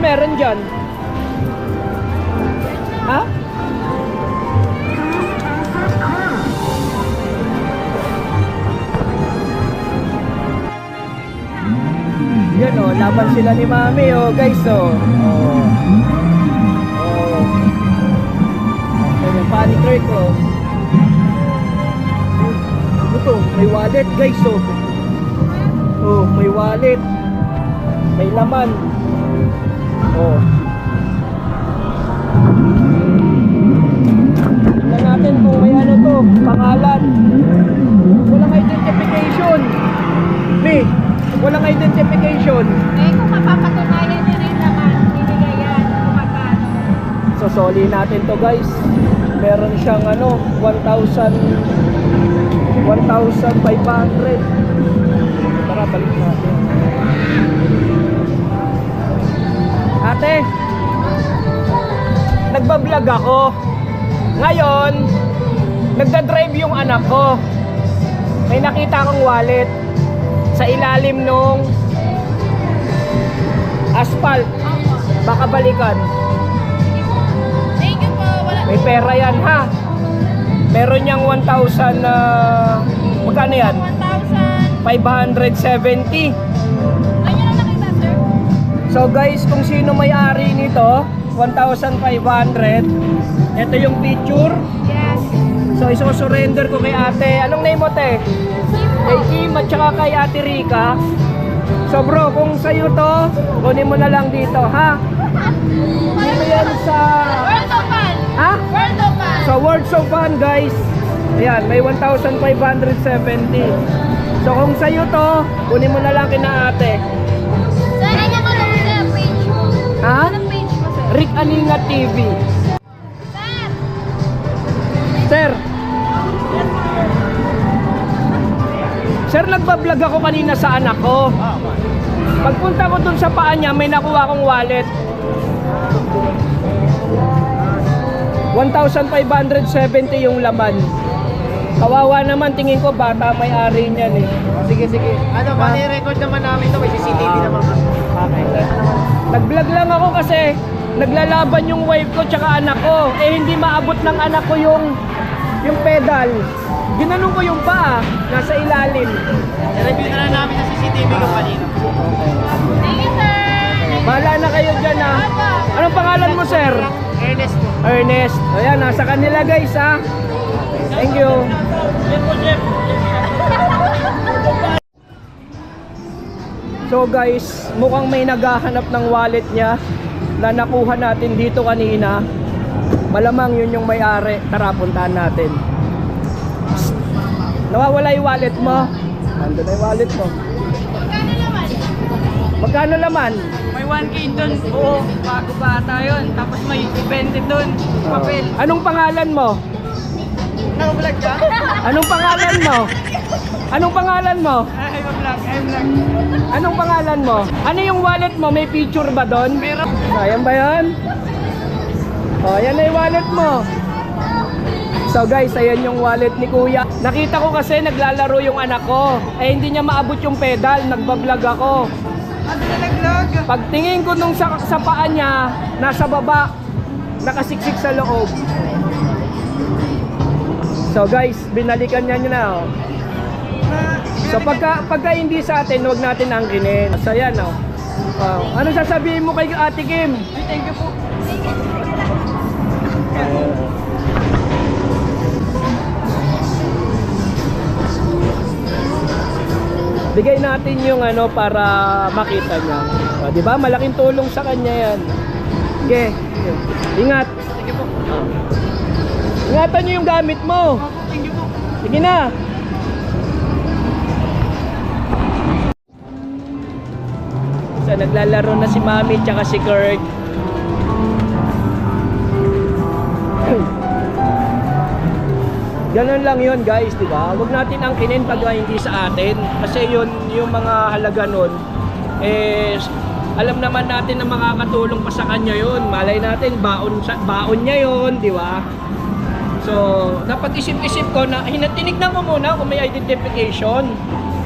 meron dyan? Ha? Yan o, laban sila ni Mami o guys o. May panic rate o. Ito, may wallet guys o. Oh, may wallet. May laman. Oh. Tingnan natin kung may ano to, pangalan. Walang identification. Me, walang identification. Eh, kung mapapatunayan niya rin naman, bibigay yan kung magkano. So, soli natin to guys. Meron siyang ano, 1,500. Tara, balik natin. Ate, nagbablog ako. Ngayon, nagdadrive yung anak ko. May nakita akong wallet sa ilalim nung asphalt. Baka balikan. Thank you po. Wala. May pera yan ha. Meron niyang 1,000 magkano yan? 570. 1,000. Ayun ang nakita, sir. So guys, kung sino may-ari nito, 1,500. Ito yung picture. Yes. So iso-surrender ko kay ate. Anong name mo te? Kay Kim at saka kay ate Rika. So bro, kung sa'yo to, kunin mo na lang dito ha. Hindi mo yan sa... World of Fun. Ha? World of Fun. So words of fun guys. Ayan, may 1,570. So kung sa'yo to, kunin mo na lang kina ate. Sir, ano mo lang sir? Page mo. Ha? Anong page mo, sir? Rick Aninga TV. Sir! Sir. Sir, nagbablog ako kanina sa anak ko. Pagpunta ko dun sa paa niya, may nakuha akong wallet. 1,570 yung laman. Kawawa naman, tingin ko bata may-ari niyan eh. Sige, sige. Ano, record naman namin to. May CCTV naman. Okay. Nag-vlog lang ako kasi naglalaban yung wife ko tsaka anak ko. Eh hindi maabot ng anak ko yung pedal. Ginanong ko yung paa, nasa ilalim. I-review na lang namin sa CCTV kung kanina. Thank you, sir. Bahala na kayo dyan ha. Anong pangalan mo sir? Ernest po. Ernest. Ayan, nasa kanila guys ha. Thank you. So guys, mukhang may naghahanap ng wallet niya na nakuha natin dito kanina. Malamang yun yung may-ari. Tara, puntahan natin. Psst. Nawawala yung wallet mo. Nandun na yung wallet mo. Magkano naman? Magkano laman? May 1K doon, oo, bago bata yun. Tapos may 20 doon, papel. Anong pangalan mo? Naka-vlog ka? Anong pangalan mo? Anong pangalan mo? Ay, vlog, ay vlog. Anong pangalan mo? Ano yung wallet mo? May picture ba doon? Meron. Ayan ba yan? O, ayan na yung wallet mo. So guys, ayan yung wallet ni kuya. Nakita ko kasi naglalaro yung anak ko. Eh hindi niya maabot yung pedal. Nagbablog ako. Ano na nag-vlog? Pagtingin ko nung sa paa niya, nasa baba. Nakasiksik sa loob. So guys, binalikan niya na. Oh. So pagka hindi sa atin, huwag natin angkinin. So yan oh. Ano sasabihin mo kay Ate Kim? Ay, thank you po. Bigay natin yung ano para makita niya. O, di ba? Malaking tulong sa kanya yan. Okay. Ingat. Thank you po. Ingatan niyo yung gamit mo. Thank you po. Sige na. So naglalaro na si Mami tsaka si Kurt. Ganun lang yun guys, di ba? Huwag natin angkinin pag hindi sa atin. Kasi yun, yung mga halaga nun, eh, alam naman natin na makakatulong pa sa kanya yun. Malay natin, baon niya yun, di ba? So, dapat isip-isip ko na, tinignan ko muna kung may identification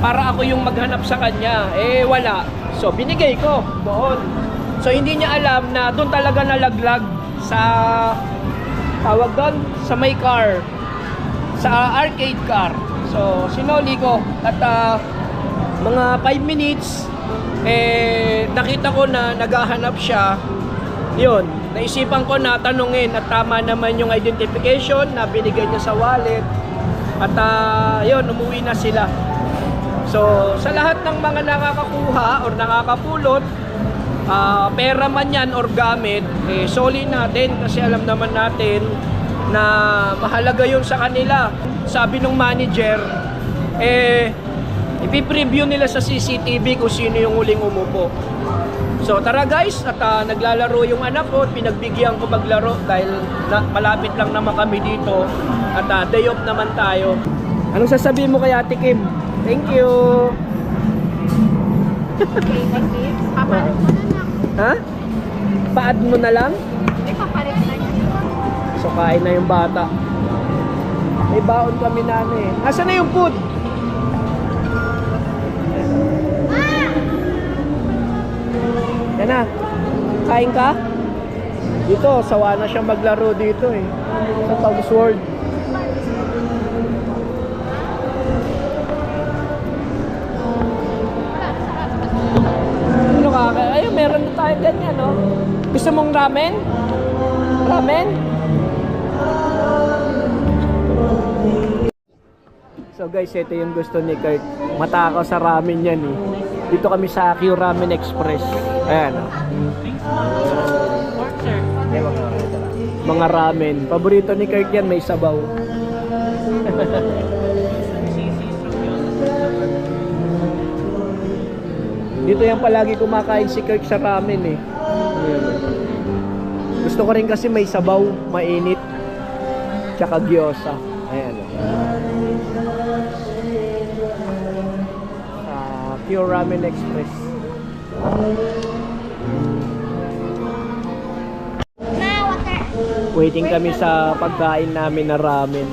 para ako yung maghanap sa kanya. Eh, wala. So, binigay ko doon. So hindi niya alam na doon talaga nalaglag sa tawag doon sa may car, sa arcade car. So sinoli ko at mga 5 minutes nakita ko na naghahanap siya. Yun, naisipan ko na tanungin at tama naman yung identification na binigay niya sa wallet. At yun, umuwi na sila. So sa lahat ng mga nakakakuha or nakakapulot, pera man yan or gamit, soli natin kasi alam naman natin na mahalaga yun sa kanila. Sabi nung manager, ipipreview nila sa CCTV kung sino yung huling umupo. So tara guys, at naglalaro yung anak ko, pinagbigyan ko maglaro dahil malapit lang naman kami dito at day off naman tayo. Anong sasabihin mo kay Ate Kim? Thank you! Papalit mo na lang. Ha? Paad mo na lang? May papalit na yun. So kain na yung bata. May baon kami na Nasaan na yung food? Yan na. Kain ka? Dito, sawa na siya maglaro dito sa Tom's World. Ano ka? Ayun, meron na tayo ganyan, no? Gusto mong ramen? Ramen? So guys, ito yung gusto ni Kurt. Matakaw sa ramen yan Dito kami sa Q Ramen Express. Ayan mga ramen. Paborito ni Kurt yan, may sabaw. Dito yan palagi kumakain si Kurt sa ramen Ayan. Gusto ko rin kasi may sabaw, mainit, tsaka gyoza. Ayan Pure Ramen Express. Waiting kami sa pagkain namin na ramen.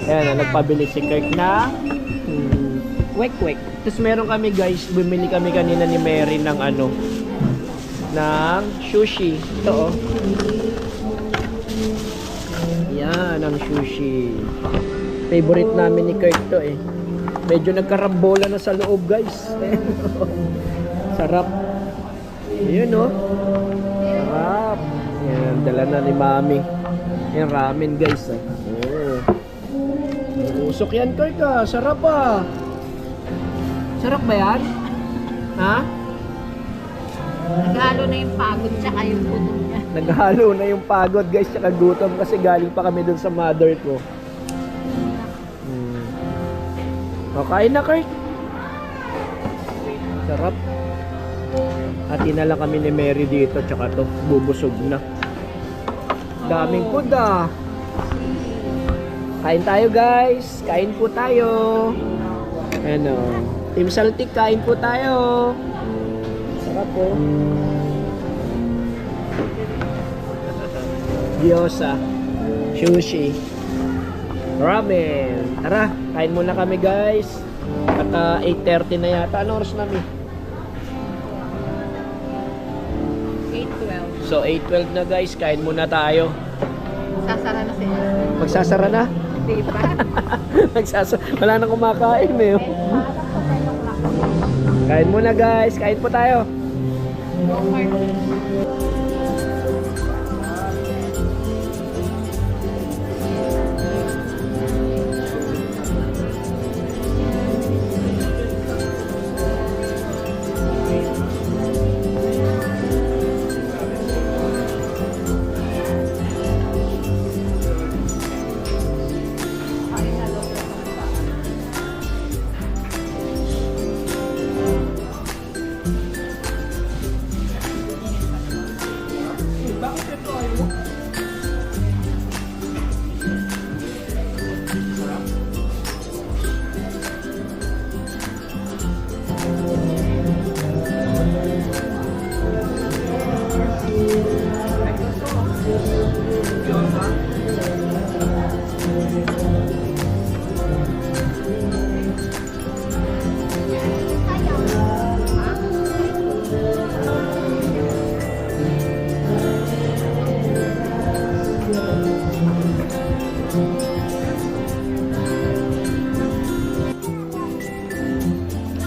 Ayan, nagpabili si Kirk na wek-wek. Tapos meron kami guys, bumili kami kanina ni Mary ng ng sushi. Ito Yan, ang sushi. Favorite namin ni Kirk to Medyo nagkarambola na sa loob guys. Sarap. Ayun Sarap. Yan, dala na ni Mami. Yan, ramen guys Usok yan Kirk Sarap Sarap ba yan? Ha? Naghalo na yung pagod tsaka yung gutom niya. Naghalo na yung pagod guys tsaka gutom kasi galing pa kami dun sa mother ko. Kain na Kirk. Sarap. Hati na lang kami ni Mary dito tsaka to bubusog na. Daming food Kain tayo guys. Kain po tayo. Team Saltik, kain po tayo. Sarap Gyoza, sushi, ramen. Tara, kain muna kami guys. At 8:30 na yata. Ano oras namin? 8:12. So 8:12 na guys, kain muna tayo. Sasara na sila. Magsasara na? Di ba? Wala nang kumakain Kain muna guys, kain po tayo.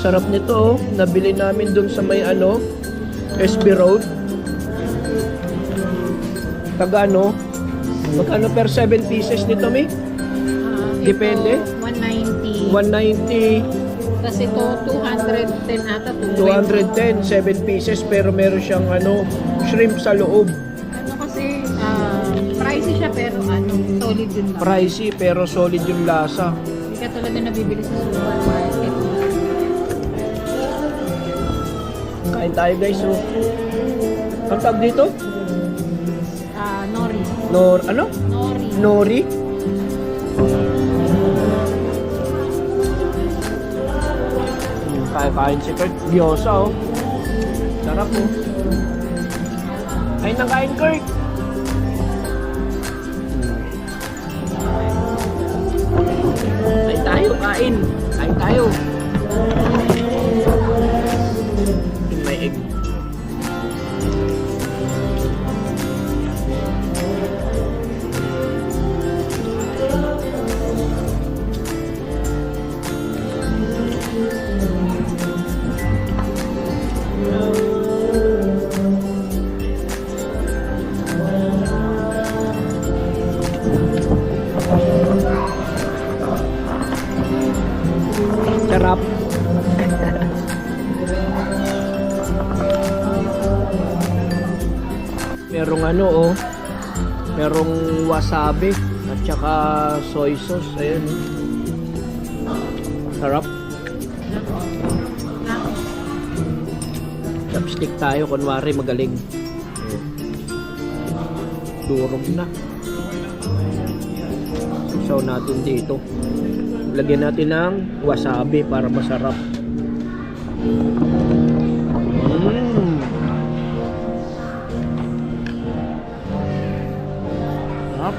sarap nito oh. Nabili namin dun sa may ano, SB Road. Taga ano? Magkano per 7 pieces nito, May? Depende. 190. 190, Kasi ito, 210 ata. 210, 7 pieces pero meron siyang ano, shrimp sa loob. Ano kasi, pricey siya pero solid yun lang. Pricey pero solid yung lasa. Hindi ka tulad na nabibili sa supermarket. Kain tayo guys, oh. Ang tawag dito? Nori. Ano? Nori. Nori? Kain si Kurt. Gyoza, oh. Sarap, oh. Kain ng kain, Kurt. Kain tayo, kain. Kain tayo. May egg. Sarap. Merong ano oh. Merong wasabi at saka soy sauce. Ayun. Sarap. Chopstick tayo kunwari magaling. Durog na. So natin dito. Lagyan natin ng wasabi para masarap. Sarap.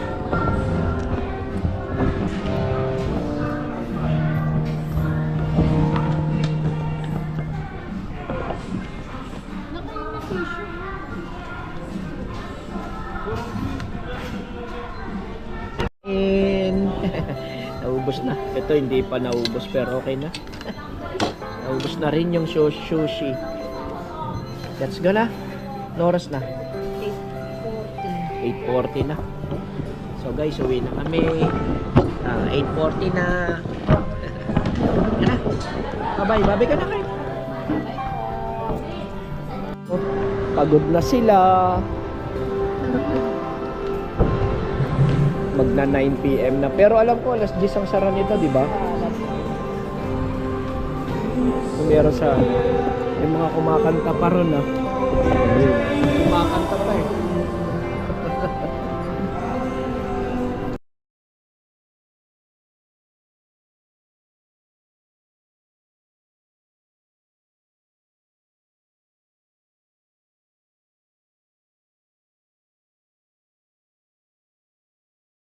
Naubos na. Ito hindi pa naubos pero okay na. Naubos na rin yung sushi. Let's go na. Oras na. 8:40 na. So guys, uwi na kami. 8:40 na. Yan na. Bye-bye. Bye-bye ka na kayo. Oh, pagod na sila. Magna 9 PM na. Pero alam ko alas 10 ang sara nito, di ba? Meron sa yung mga kumakanta pa ron, ah. Kumakanta pa eh.